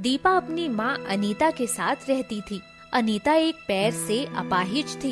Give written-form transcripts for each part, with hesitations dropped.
दीपा अपनी माँ अनीता के साथ रहती थी। अनीता एक पैर से अपाहिज थी,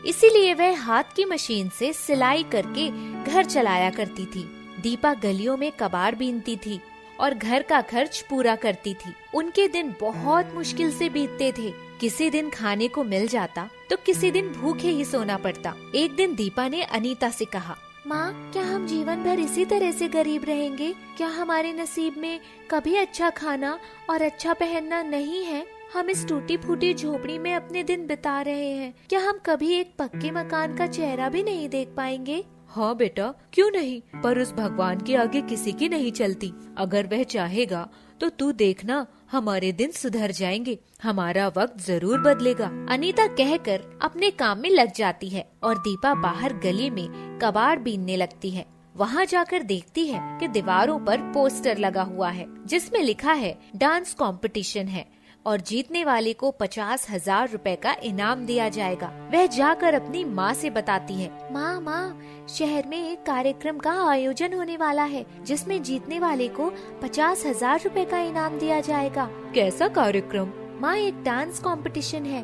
इसीलिए वह हाथ की मशीन से सिलाई करके घर चलाया करती थी। दीपा गलियों में कबाड़ बीनती थी और घर का खर्च पूरा करती थी। उनके दिन बहुत मुश्किल से बीतते थे। किसी दिन खाने को मिल जाता तो किसी दिन भूखे ही सोना पड़ता। एक दिन दीपा ने अनीता से कहा, माँ, क्या हम जीवन भर इसी तरह से गरीब रहेंगे? क्या हमारे नसीब में कभी अच्छा खाना और अच्छा पहनना नहीं है? हम इस टूटी फूटी झोपड़ी में अपने दिन बिता रहे हैं। क्या हम कभी एक पक्के मकान का चेहरा भी नहीं देख पाएंगे? हाँ बेटा, क्यों नहीं, पर उस भगवान के आगे किसी की नहीं चलती। अगर वह चाहेगा तो तू देखना, हमारे दिन सुधर जाएंगे, हमारा वक्त जरूर बदलेगा। अनीता कहकर अपने काम में लग जाती है और दीपा बाहर गली में कबाड़ बीनने लगती है। वहाँ जाकर देखती है कि दीवारों पर पोस्टर लगा हुआ है जिसमें लिखा है डांस कंपटीशन है और जीतने वाले को 50,000 रुपए का इनाम दिया जाएगा। वह जाकर अपनी माँ से बताती है, माँ, शहर में एक कार्यक्रम का आयोजन होने वाला है जिसमें जीतने वाले को 50,000 रुपए का इनाम दिया जाएगा। कैसा कार्यक्रम? माँ, एक डांस कंपटीशन है।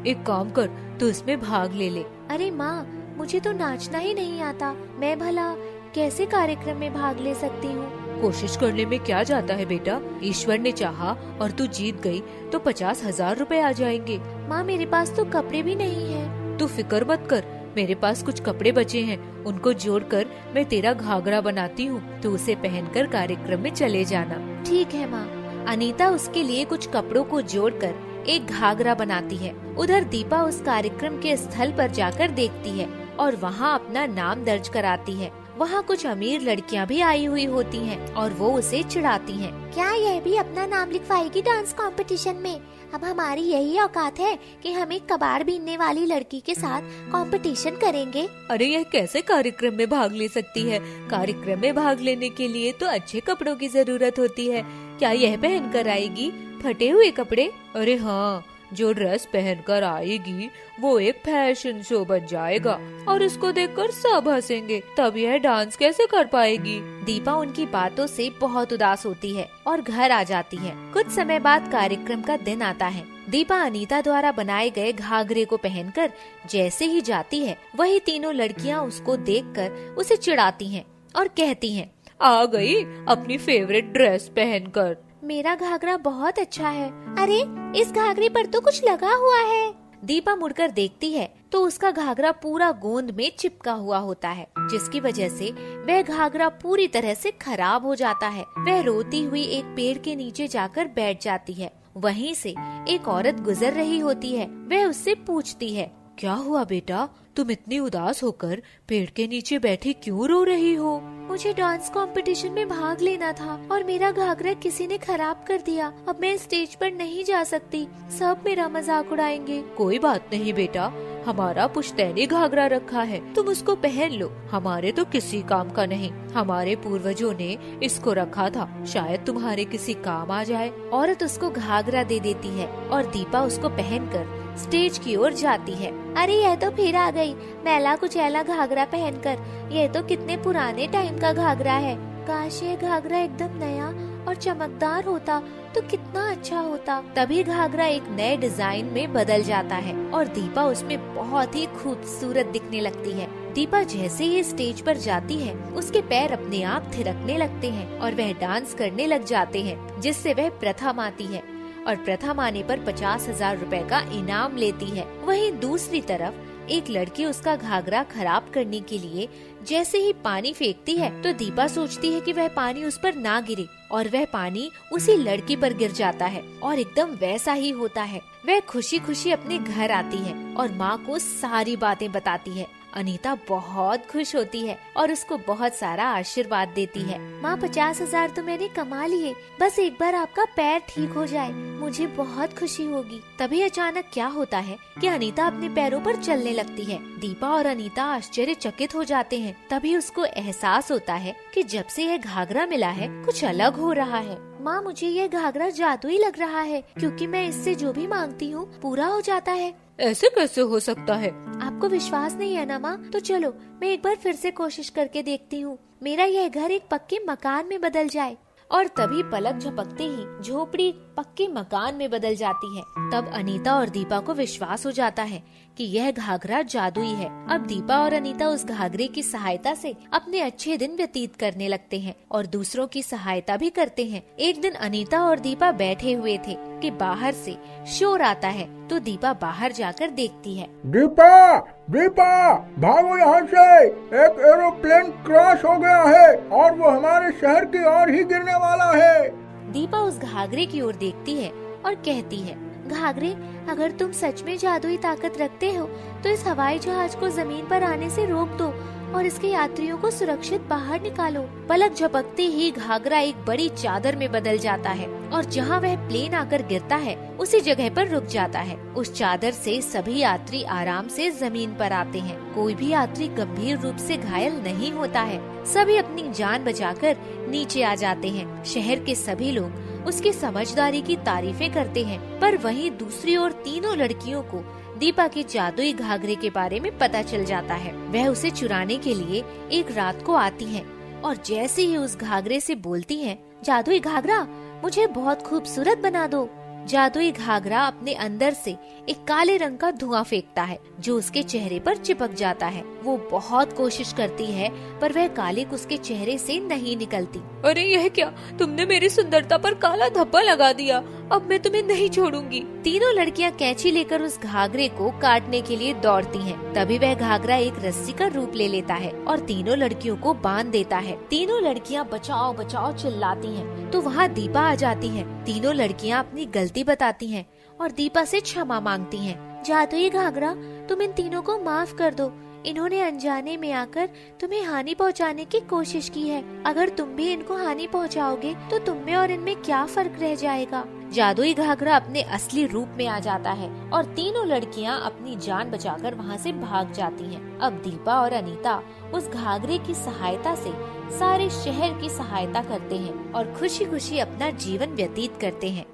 एक काम कर, तू इसमें भाग ले ले। अरे माँ, मुझे तो नाचना ही नहीं आता, मैं भला कैसे कार्यक्रम में भाग ले सकती हूँ? कोशिश करने में क्या जाता है बेटा, ईश्वर ने चाहा और तू जीत गई तो 50,000 रुपए आ जाएंगे। माँ, मेरे पास तो कपड़े भी नहीं है। तू फिक्र मत कर, मेरे पास कुछ कपड़े बचे हैं, उनको जोड़कर मैं तेरा घाघरा बनाती हूँ, तो उसे पहनकर कार्यक्रम में चले जाना। ठीक है माँ। अनीता उसके लिए कुछ कपड़ों को जोड़कर एक घाघरा बनाती है। उधर दीपा उस कार्यक्रम के स्थल पर जाकर देखती है और वहाँ अपना नाम दर्ज कराती है। वहाँ कुछ अमीर लड़कियाँ भी आई हुई होती हैं और वो उसे चिढ़ाती हैं। क्या यह भी अपना नाम लिखवाएगी डांस कंपटीशन में? अब हमारी यही औकात है कि हम एक कबाड़ बीनने वाली लड़की के साथ कंपटीशन करेंगे। अरे यह कैसे कार्यक्रम में भाग ले सकती है? कार्यक्रम में भाग लेने के लिए तो अच्छे कपड़ों की जरूरत होती है। क्या यह पहन कर आएगी फटे हुए कपड़े? अरे हाँ, जो ड्रेस पहनकर आएगी वो एक फैशन शो बन जाएगा और इसको देखकर सब हंसेंगे, तब यह डांस कैसे कर पाएगी? दीपा उनकी बातों से बहुत उदास होती है और घर आ जाती है। कुछ समय बाद कार्यक्रम का दिन आता है। दीपा अनीता द्वारा बनाए गए घाघरे को पहनकर जैसे ही जाती है, वही तीनों लड़कियां उसको देखकर उसे चिढ़ाती हैं और कहती हैं, आ गई अपनी फेवरेट ड्रेस पहनकर। मेरा घाघरा बहुत अच्छा है। अरे, इस घाघरे पर तो कुछ लगा हुआ है। दीपा मुड़कर देखती है तो उसका घाघरा पूरा गोंद में चिपका हुआ होता है, जिसकी वजह से वह घाघरा पूरी तरह से खराब हो जाता है। वह रोती हुई एक पेड़ के नीचे जाकर बैठ जाती है। वहीं से एक औरत गुजर रही होती है। वह उससे पूछती है, क्या हुआ बेटा, तुम इतनी उदास होकर पेड़ के नीचे बैठी क्यों रो रही हो? मुझे डांस कंपटीशन में भाग लेना था और मेरा घाघरा किसी ने खराब कर दिया। अब मैं स्टेज पर नहीं जा सकती, सब मेरा मजाक उड़ाएंगे। कोई बात नहीं बेटा, हमारा पुश्तैनी घाघरा रखा है, तुम उसको पहन लो। हमारे तो किसी काम का नहीं, हमारे पूर्वजों ने इसको रखा था, शायद तुम्हारे किसी काम आ जाए। औरत उसको घाघरा दे देती है और दीपा उसको पहनकर स्टेज की ओर जाती है। अरे, यह तो फिर आ गई मैला कुचैला घाघरा पहनकर। यह तो कितने पुराने टाइम का घाघरा है। काश ये घाघरा एकदम नया और चमकदार होता तो कितना अच्छा होता। तभी घाघरा एक नए डिजाइन में बदल जाता है और दीपा उसमें बहुत ही खूबसूरत दिखने लगती है। दीपा जैसे ही स्टेज पर जाती है, उसके पैर अपने आप थिरकने लगते हैं और वह डांस करने लग जाते हैं, जिससे वह प्रथम आती है और प्रथम आने पर 50,000 रुपए का इनाम लेती है। वहीं दूसरी तरफ एक लड़की उसका घाघरा खराब करने के लिए जैसे ही पानी फेंकती है तो दीपा सोचती है कि वह पानी उस पर ना गिरे और वह पानी उसी लड़की पर गिर जाता है और एकदम वैसा ही होता है। वह खुशी खुशी अपने घर आती है और माँ को सारी बातें बताती है। अनीता बहुत खुश होती है और उसको बहुत सारा आशीर्वाद देती है। माँ, 50,000 तो मैंने कमा लिए, बस एक बार आपका पैर ठीक हो जाए, मुझे बहुत खुशी होगी। तभी अचानक क्या होता है कि अनीता अपने पैरों पर चलने लगती है। दीपा और अनीता आश्चर्यचकित हो जाते हैं। तभी उसको एहसास होता है कि जब से यह घाघरा मिला है कुछ अलग हो रहा है। माँ, मुझे यह घाघरा जादुई लग रहा है, क्योंकि मैं इससे जो भी मांगती हूँ पूरा हो जाता है। ऐसे कैसे हो सकता है? आपको विश्वास नहीं है ना माँ? तो चलो मैं एक बार फिर से कोशिश करके देखती हूँ, मेरा यह घर एक पक्के मकान में बदल जाए। और तभी पलक झपकते ही झोपड़ी पक्के मकान में बदल जाती है। तब अनीता और दीपा को विश्वास हो जाता है कि यह घाघरा जादुई है। अब दीपा और अनीता उस घाघरे की सहायता से अपने अच्छे दिन व्यतीत करने लगते हैं और दूसरों की सहायता भी करते हैं। एक दिन अनीता और दीपा बैठे हुए थे कि बाहर से शोर आता है, तो दीपा बाहर जाकर देखती है। दीपा, दीपा, भागो यहाँ से, एक एरोप्लेन क्रैश हो गया है और वो हमारे शहर की ओर ही गिरने वाला है। दीपा उस घाघरे की ओर देखती है और कहती है, घाघरे, अगर तुम सच में जादुई ताकत रखते हो तो इस हवाई जहाज को जमीन पर आने से रोक दो और इसके यात्रियों को सुरक्षित बाहर निकालो। पलक झपकते ही घाघरा एक बड़ी चादर में बदल जाता है और जहाँ वह प्लेन आकर गिरता है उसी जगह पर रुक जाता है। उस चादर से सभी यात्री आराम से जमीन पर आते हैं। कोई भी यात्री गंभीर रूप से घायल नहीं होता है। सभी अपनी जान बचाकर नीचे आ जाते हैं। शहर के सभी लोग उसकी समझदारी की तारीफें करते हैं, पर वहीं दूसरी ओर तीनों लड़कियों को दीपा के जादुई घाघरे के बारे में पता चल जाता है। वह उसे चुराने के लिए एक रात को आती हैं और जैसे ही उस घाघरे से बोलती हैं, जादुई घाघरा, मुझे बहुत खूबसूरत बना दो। जादुई घाघरा अपने अंदर से एक काले रंग का धुआं फेंकता है जो उसके चेहरे पर चिपक जाता है। वो बहुत कोशिश करती है पर वह कालिक उसके चेहरे से नहीं निकलती। अरे यह क्या, तुमने मेरी सुंदरता पर काला धब्बा लगा दिया, अब मैं तुम्हें नहीं छोड़ूंगी। तीनों लड़कियां कैंची लेकर उस घाघरे को काटने के लिए दौड़ती हैं। तभी वह घाघरा एक रस्सी का रूप ले लेता है और तीनों लड़कियों को बांध देता है। तीनों लड़कियां बचाओ बचाओ चिल्लाती हैं, तो वहाँ दीपा आ जाती है। तीनों लड़कियां अपनी गलती बताती हैं और दीपा से क्षमा मांगती हैं। जादुई घाघरा, तुम इन तीनों को माफ कर दो। इन्होंने अनजाने में आकर तुम्हें हानि पहुंचाने की कोशिश की है। अगर तुम भी इनको हानि पहुंचाओगे तो तुम में और इनमें क्या फर्क रह जाएगा। जादुई घाघरा अपने असली रूप में आ जाता है और तीनों लड़कियां अपनी जान बचाकर वहां से भाग जाती हैं। अब दीपा और अनीता उस घाघरे की सहायता से सारे शहर की सहायता करते हैं और खुशी खुशी अपना जीवन व्यतीत करते हैं।